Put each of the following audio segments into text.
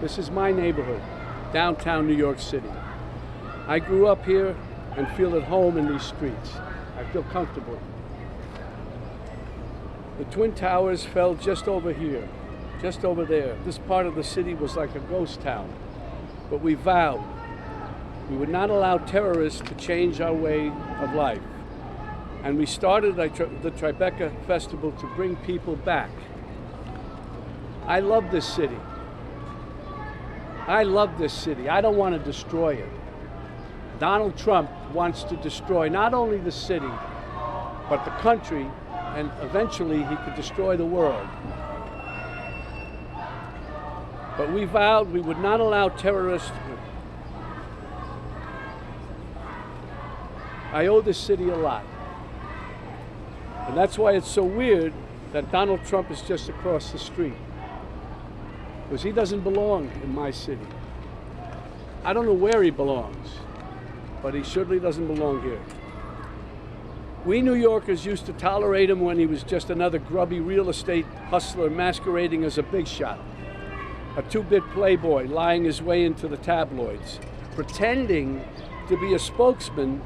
This is my neighborhood, downtown New York City. I grew up here and feel at home in these streets. I feel comfortable. The Twin Towers fell just over here, just over there. This part of the city was like a ghost town. But we vowed we would not allow terrorists to change our way of life. And we started the Tribeca Festival to bring people back. I love this city. I love this city. I don't want to destroy it. Donald Trump wants to destroy not only the city, but the country, and eventually he could destroy the world. But we vowed we would not allow terrorists. I owe this city a lot. And that's why it's so weird that Donald Trump is just across the street. Because he doesn't belong in my city. I don't know where he belongs, but he surely doesn't belong here. We New Yorkers used to tolerate him when he was just another grubby real estate hustler masquerading as a big shot, a two-bit playboy lying his way into the tabloids, pretending to be a spokesperson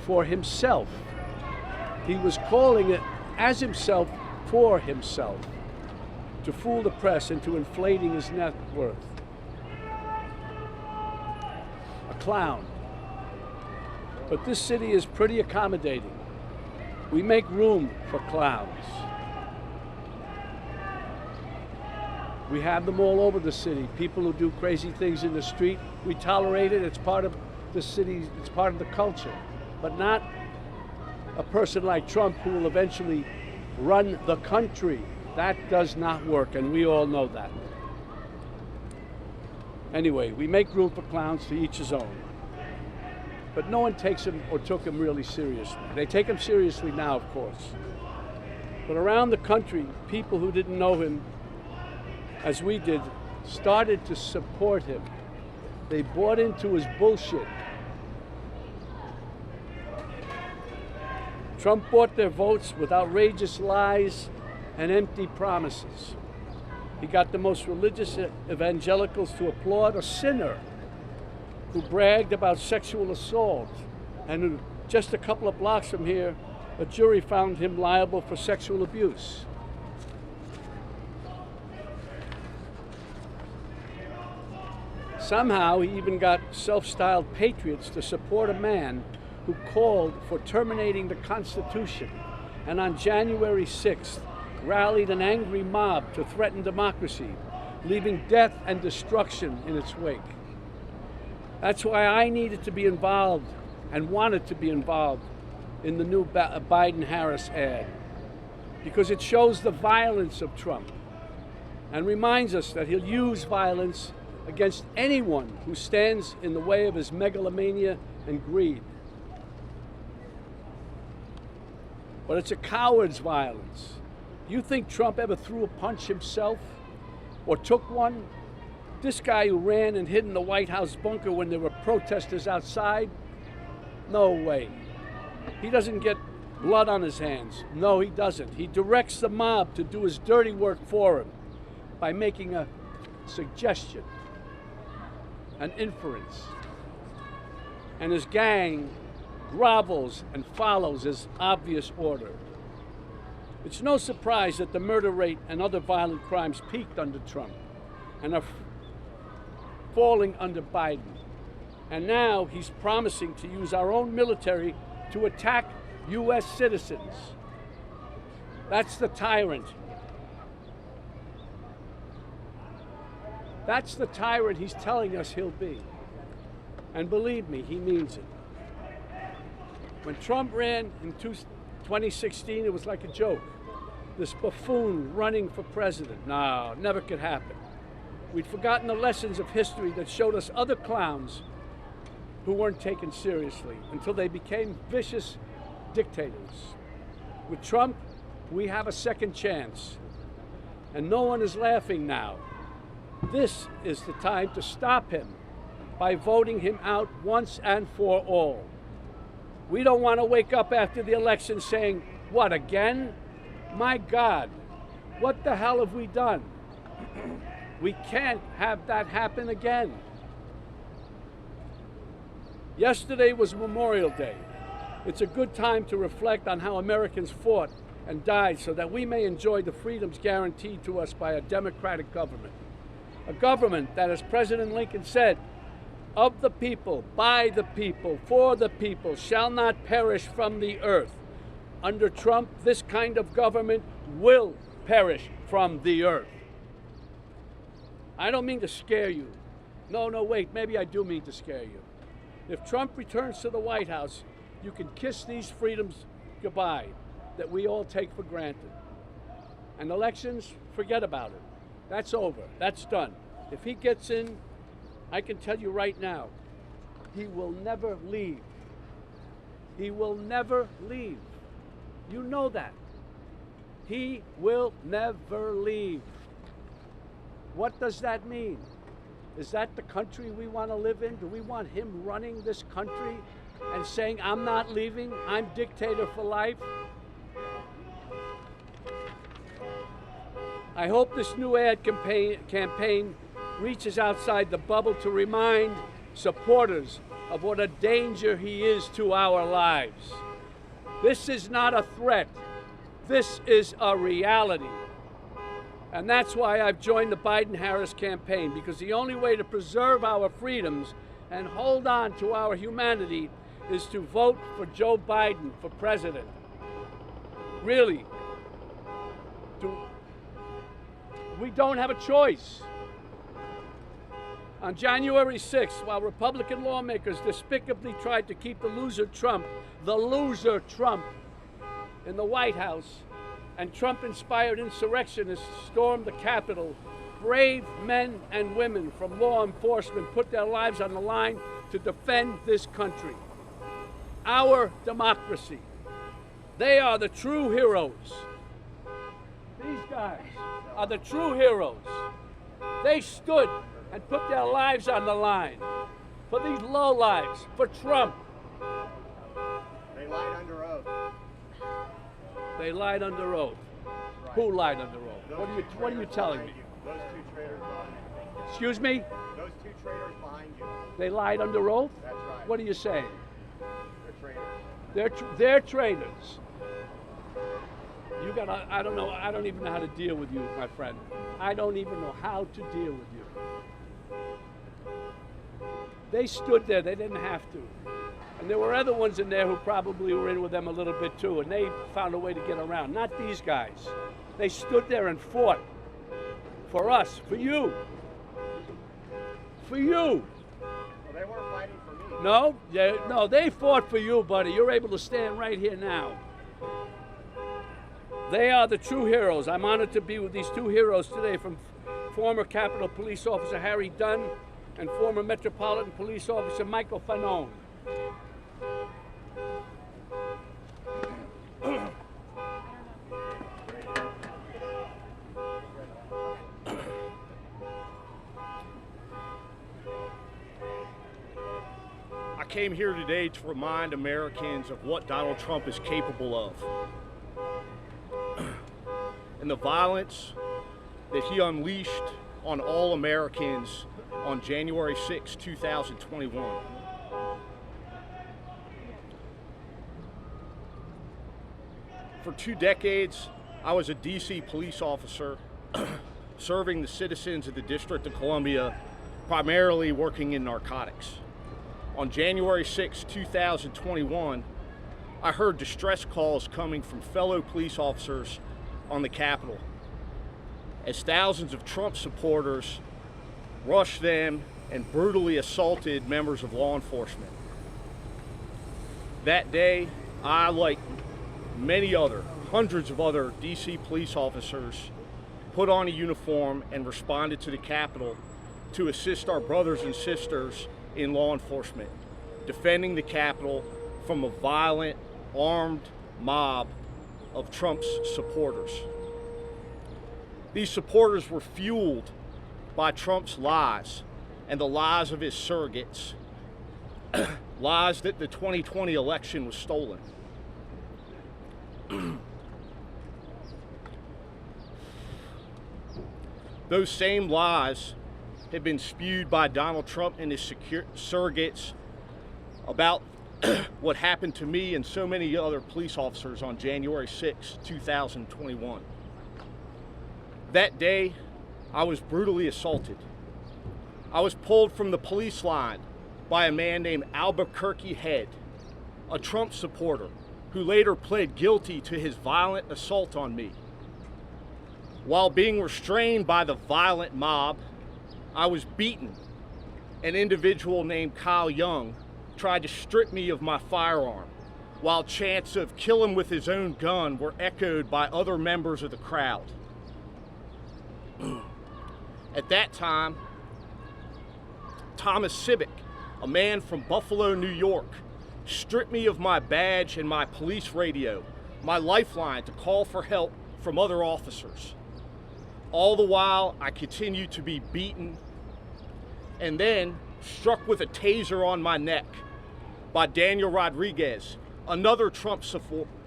for himself. He was calling it as himself for himself, to fool the press into inflating his net worth. A clown. But this city is pretty accommodating. We make room for clowns. We have them all over the city. People who do crazy things in the street, we tolerate it. It's part of the city, it's part of the culture. But not a person like Trump who will eventually run the country. That does not work, and we all know that. Anyway, we make room for clowns, to each his own. But no one takes him or took him really seriously. They take him seriously now, of course. But around the country, people who didn't know him, as we did, started to support him. They bought into his bullshit. Trump bought their votes with outrageous lies and empty promises. He got the most religious evangelicals to applaud a sinner who bragged about sexual assault, and who, just a couple of blocks from here, a jury found him liable for sexual abuse. Somehow he even got self-styled patriots to support a man who called for terminating the Constitution, and on January 6th rallied an angry mob to threaten democracy, leaving death and destruction in its wake. That's why I needed to be involved and wanted to be involved in the new Biden-Harris ad, because it shows the violence of Trump and reminds us that he'll use violence against anyone who stands in the way of his megalomania and greed. But it's a coward's violence. You think Trump ever threw a punch himself or took one? This guy who ran and hid in the White House bunker when there were protesters outside? No way. He doesn't get blood on his hands. No, he doesn't. He directs the mob to do his dirty work for him by making a suggestion, an inference. And his gang grovels and follows his obvious order. It's no surprise that the murder rate and other violent crimes peaked under Trump and are falling under Biden. And now he's promising to use our own military to attack U.S. citizens. That's the tyrant. That's the tyrant he's telling us he'll be. And believe me, he means it. When Trump ran in 2016, it was like a joke. This buffoon running for president. No, never could happen. We'd forgotten the lessons of history that showed us other clowns who weren't taken seriously until they became vicious dictators. With Trump, we have a second chance. And no one is laughing now. This is the time to stop him by voting him out once and for all. We don't want to wake up after the election saying, what, again? My God, what the hell have we done? We can't have that happen again. Yesterday was Memorial Day. It's a good time to reflect on how Americans fought and died so that we may enjoy the freedoms guaranteed to us by a democratic government. A government that, as President Lincoln said, of the people, by the people, for the people, shall not perish from the earth. Under Trump, this kind of government will perish from the earth. I don't mean to scare you. No, wait, maybe I do mean to scare you. If Trump returns to the White House, you can kiss these freedoms goodbye that we all take for granted. And elections, forget about it. That's over. That's done. If he gets in, I can tell you right now, he will never leave. He will never leave. You know that. He will never leave. What does that mean? Is that the country we want to live in? Do we want him running this country and saying, I'm not leaving, I'm dictator for life? I hope this new ad campaign reaches outside the bubble to remind supporters of what a danger he is to our lives. This is not a threat. This is a reality. And that's why I've joined the Biden-Harris campaign, because the only way to preserve our freedoms and hold on to our humanity is to vote for Joe Biden for president. Really. We don't have a choice. On January 6th, while Republican lawmakers despicably tried to keep the loser Trump, in the White House, and Trump-inspired insurrectionists stormed the Capitol, brave men and women from law enforcement put their lives on the line to defend this country. Our democracy. They are the true heroes. These guys are the true heroes. They stood and put their lives on the line for these lowlives, for Trump. They lied under oath. They lied under oath. Right. Who lied under oath? What are you telling me? Those two traitors behind you. Excuse me? Those two traitors behind you. They lied under oath? That's right. What are you saying? They're traitors. They're traitors. I don't know, I don't even know how to deal with you, my friend. I don't even know how to deal with you. They stood there, they didn't have to. And there were other ones in there who probably were in with them a little bit too, and they found a way to get around. Not these guys. They stood there and fought for us, for you. For you. Well, they weren't fighting for me. No, they fought for you, buddy. You're able to stand right here now. They are the true heroes. I'm honored to be with these two heroes today, from former Capitol Police Officer Harry Dunn and former Metropolitan Police Officer Michael Fanone. I came here today to remind Americans of what Donald Trump is capable of, and the violence that he unleashed on all Americans on January 6, 2021. For 2 decades, I was a DC police officer serving the citizens of the District of Columbia, primarily working in narcotics. On January 6, 2021, I heard distress calls coming from fellow police officers on the Capitol as thousands of Trump supporters rushed them and brutally assaulted members of law enforcement. That day, I, like many hundreds of other DC police officers, put on a uniform and responded to the Capitol to assist our brothers and sisters in law enforcement, defending the Capitol from a violent, armed mob of Trump's supporters. These supporters were fueled by Trump's lies and the lies of his surrogates, lies that the 2020 election was stolen. Those same lies have been spewed by Donald Trump and his surrogates about what happened to me and so many other police officers on January 6, 2021. That day, I was brutally assaulted. I was pulled from the police line by a man named Albuquerque Head, a Trump supporter who later pled guilty to his violent assault on me. While being restrained by the violent mob, I was beaten. An individual named Kyle Young tried to strip me of my firearm, while chants of kill him with his own gun were echoed by other members of the crowd. At that time, Thomas Civic, a man from Buffalo, New York, stripped me of my badge and my police radio, my lifeline to call for help from other officers. All the while, I continued to be beaten and then struck with a taser on my neck by Daniel Rodriguez, another Trump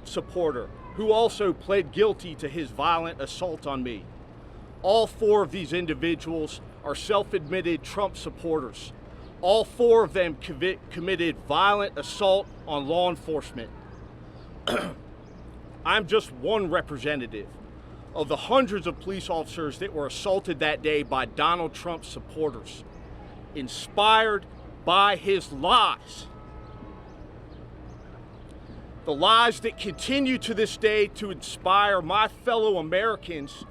supporter who also pled guilty to his violent assault on me. All four of these individuals are self-admitted Trump supporters. All four of them committed violent assault on law enforcement. I'm just one representative of the hundreds of police officers that were assaulted that day by Donald Trump supporters, inspired by his lies. The lies that continue to this day to inspire my fellow Americans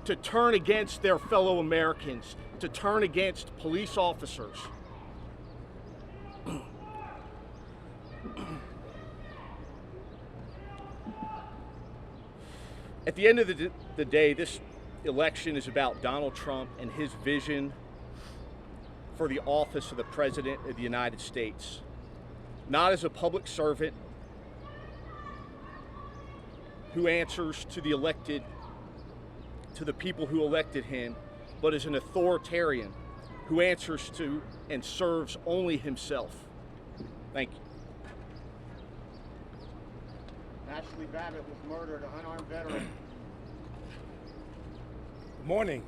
to turn against their fellow Americans, to turn against police officers. At the end of the day, this election is about Donald Trump and his vision for the office of the President of the United States. Not as a public servant who answers to the people who elected him, but as an authoritarian who answers to and serves only himself. Thank you. Ashley Babbitt was murdered, an unarmed veteran. Good morning.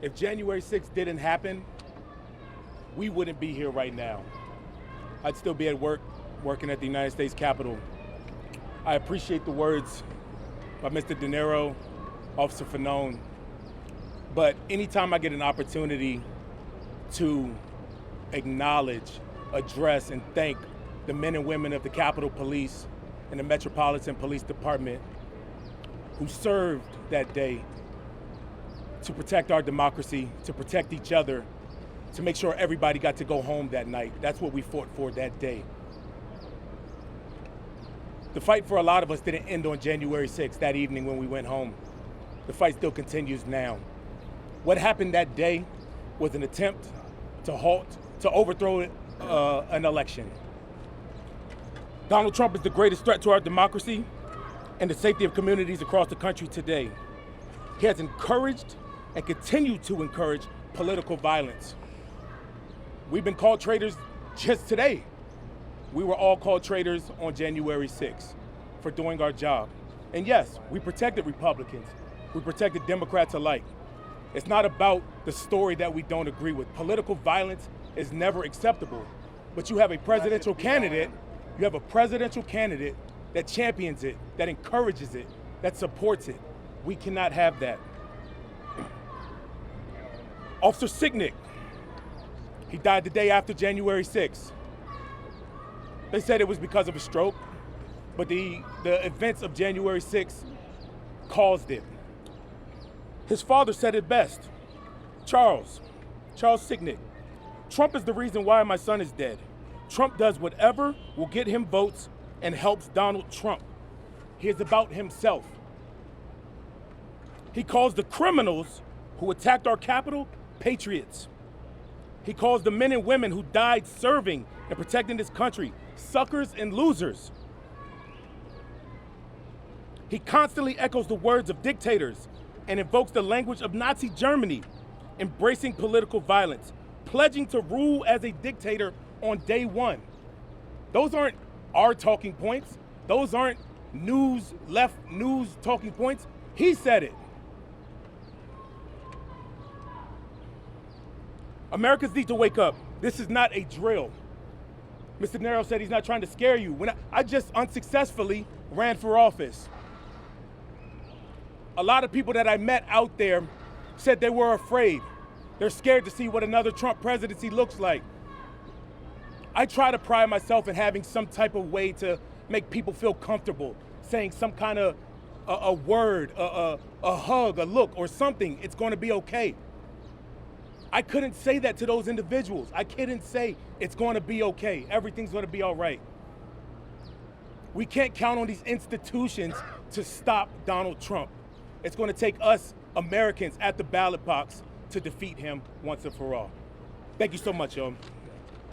If January 6th didn't happen, we wouldn't be here right now. I'd still be at work, working at the United States Capitol. I appreciate the words by Mr. De Niro, Officer Fanone, but anytime I get an opportunity to acknowledge, address, and thank the men and women of the Capitol Police and the Metropolitan Police Department who served that day to protect our democracy, to protect each other, to make sure everybody got to go home that night. That's what we fought for that day. The fight for a lot of us didn't end on January 6th, that evening when we went home. The fight still continues now. What happened that day was an attempt to overthrow an election. Donald Trump is the greatest threat to our democracy and the safety of communities across the country today. He has encouraged and continued to encourage political violence. We've been called traitors just today. We were all called traitors on January 6th for doing our job. And yes, we protected Republicans. We protected Democrats alike. It's not about the story that we don't agree with. Political violence is never acceptable. But you have a presidential candidate, that champions it, that encourages it, that supports it. We cannot have that. Officer Sicknick, he died the day after January 6th. They said it was because of a stroke, but the events of January 6th caused it. His father said it best. Charles Sicknick, Trump is the reason why my son is dead. Trump does whatever will get him votes and helps Donald Trump. He is about himself. He calls the criminals who attacked our Capitol patriots. He calls the men and women who died serving and protecting this country suckers and losers. He constantly echoes the words of dictators and invokes the language of Nazi Germany, embracing political violence, pledging to rule as a dictator on day one. Those aren't our talking points. Those aren't left news talking points. He said it. Americans need to wake up. This is not a drill. Mr. Nero said he's not trying to scare you. When I just unsuccessfully ran for office. A lot of people that I met out there said they were afraid. They're scared to see what another Trump presidency looks like. I try to pride myself in having some type of way to make people feel comfortable, saying some kind of a word, a hug, a look, or something. It's going to be okay. I couldn't say that to those individuals. I couldn't say it's going to be okay. Everything's going to be all right. We can't count on these institutions to stop Donald Trump. It's going to take us Americans at the ballot box to defeat him once and for all. Thank you so much, y'all.